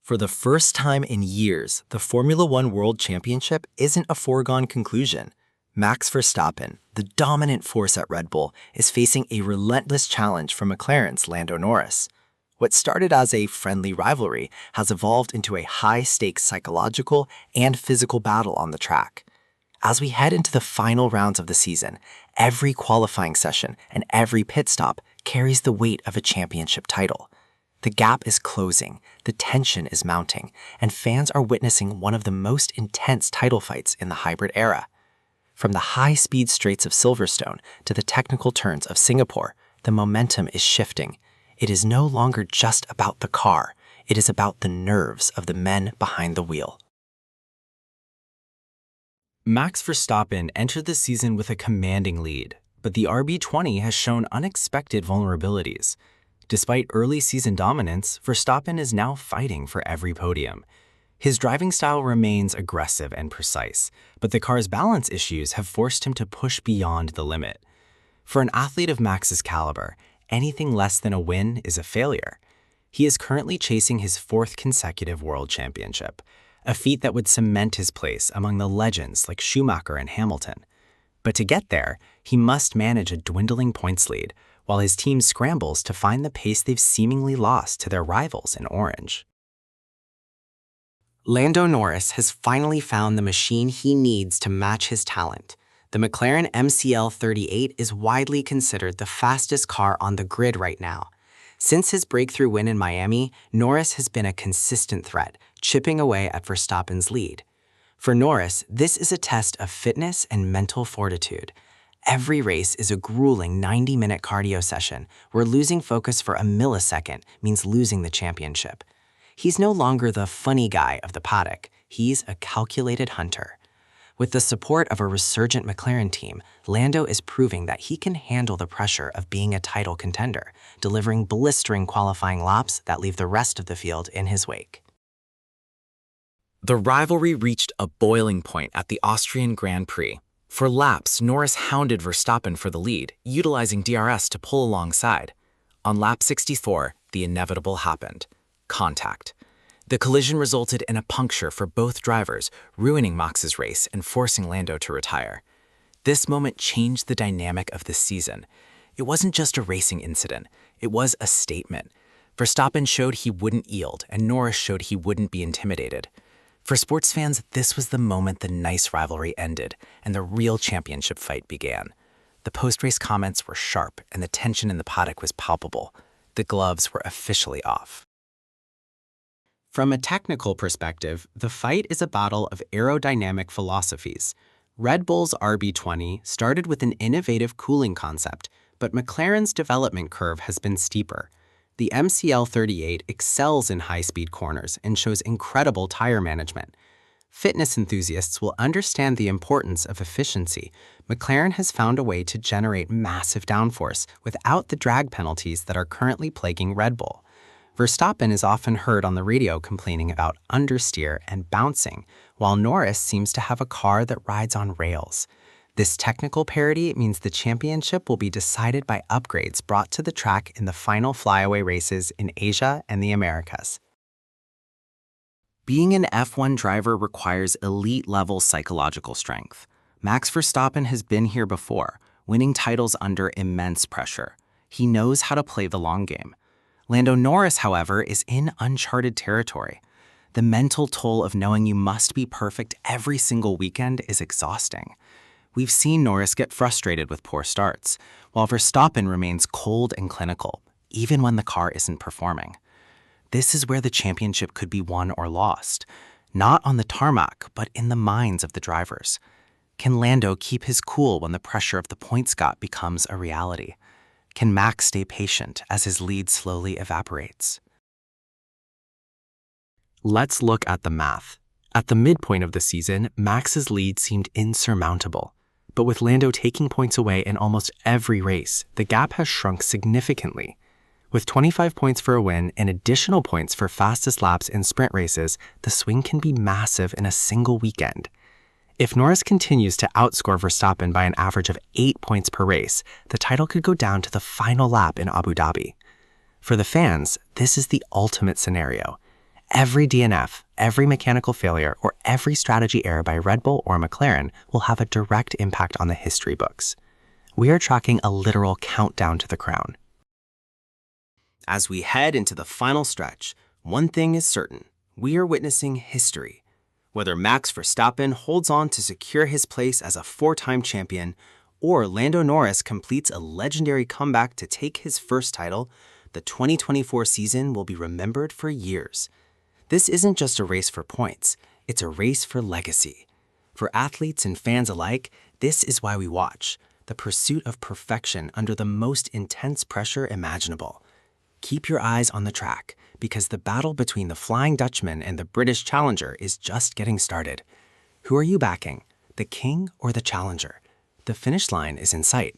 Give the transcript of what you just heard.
For the first time in years, the Formula One World Championship isn't a foregone conclusion. Max Verstappen, the dominant force at Red Bull, is facing a relentless challenge from McLaren's Lando Norris. What started as a friendly rivalry has evolved into a high-stakes psychological and physical battle on the track. As we head into the final rounds of the season, every qualifying session and every pit stop carries the weight of a championship title. The gap is closing, the tension is mounting, and fans are witnessing one of the most intense title fights in the hybrid era. From the high-speed straights of Silverstone to the technical turns of Singapore, the momentum is shifting. It is no longer just about the car, it is about the nerves of the men behind the wheel. Max Verstappen entered the season with a commanding lead, but the RB20 has shown unexpected vulnerabilities. Despite early season dominance, Verstappen is now fighting for every podium. His driving style remains aggressive and precise, but the car's balance issues have forced him to push beyond the limit. For an athlete of Max's caliber, anything less than a win is a failure. He is currently chasing his fourth consecutive world championship, a feat that would cement his place among the legends like Schumacher and Hamilton. But to get there, he must manage a dwindling points lead, while his team scrambles to find the pace they've seemingly lost to their rivals in orange. Lando Norris has finally found the machine he needs to match his talent. The McLaren MCL38 is widely considered the fastest car on the grid right now. Since his breakthrough win in Miami, Norris has been a consistent threat, chipping away at Verstappen's lead. For Norris, this is a test of fitness and mental fortitude. Every race is a grueling 90-minute cardio session where losing focus for a millisecond means losing the championship. He's no longer the funny guy of the paddock, he's a calculated hunter. With the support of a resurgent McLaren team, Lando is proving that he can handle the pressure of being a title contender, delivering blistering qualifying laps that leave the rest of the field in his wake. The rivalry reached a boiling point at the Austrian Grand Prix. For laps, Norris hounded Verstappen for the lead, utilizing DRS to pull alongside. On lap 64, the inevitable happened: contact. The collision resulted in a puncture for both drivers, ruining Max's race and forcing Lando to retire. This moment changed the dynamic of the season. It wasn't just a racing incident, it was a statement. Verstappen showed he wouldn't yield, and Norris showed he wouldn't be intimidated. For sports fans, this was the moment the nice rivalry ended and the real championship fight began. The post-race comments were sharp and the tension in the paddock was palpable. The gloves were officially off. From a technical perspective, the fight is a battle of aerodynamic philosophies. Red Bull's RB20 started with an innovative cooling concept, but McLaren's development curve has been steeper. The MCL38 excels in high-speed corners and shows incredible tire management. Fitness enthusiasts will understand the importance of efficiency. McLaren has found a way to generate massive downforce without the drag penalties that are currently plaguing Red Bull. Verstappen is often heard on the radio complaining about understeer and bouncing, while Norris seems to have a car that rides on rails. This technical parity means the championship will be decided by upgrades brought to the track in the final flyaway races in Asia and the Americas. Being an F1 driver requires elite-level psychological strength. Max Verstappen has been here before, winning titles under immense pressure. He knows how to play the long game. Lando Norris, however, is in uncharted territory. The mental toll of knowing you must be perfect every single weekend is exhausting. We've seen Norris get frustrated with poor starts, while Verstappen remains cold and clinical, even when the car isn't performing. This is where the championship could be won or lost, not on the tarmac, but in the minds of the drivers. Can Lando keep his cool when the pressure of the points gap becomes a reality? Can Max stay patient as his lead slowly evaporates? Let's look at the math. At the midpoint of the season, Max's lead seemed insurmountable. But with Lando taking points away in almost every race, the gap has shrunk significantly. With 25 points for a win and additional points for fastest laps in sprint races, the swing can be massive in a single weekend. If Norris continues to outscore Verstappen by an average of 8 points per race, the title could go down to the final lap in Abu Dhabi. For the fans, this is the ultimate scenario. Every DNF, every mechanical failure, or every strategy error by Red Bull or McLaren will have a direct impact on the history books. We are tracking a literal countdown to the crown. As we head into the final stretch, one thing is certain: we are witnessing history. Whether Max Verstappen holds on to secure his place as a four-time champion, or Lando Norris completes a legendary comeback to take his first title, the 2024 season will be remembered for years. This isn't just a race for points, it's a race for legacy. For athletes and fans alike, this is why we watch: the pursuit of perfection under the most intense pressure imaginable. Keep your eyes on the track, because the battle between the Flying Dutchman and the British Challenger is just getting started. Who are you backing, the King or the Challenger? The finish line is in sight.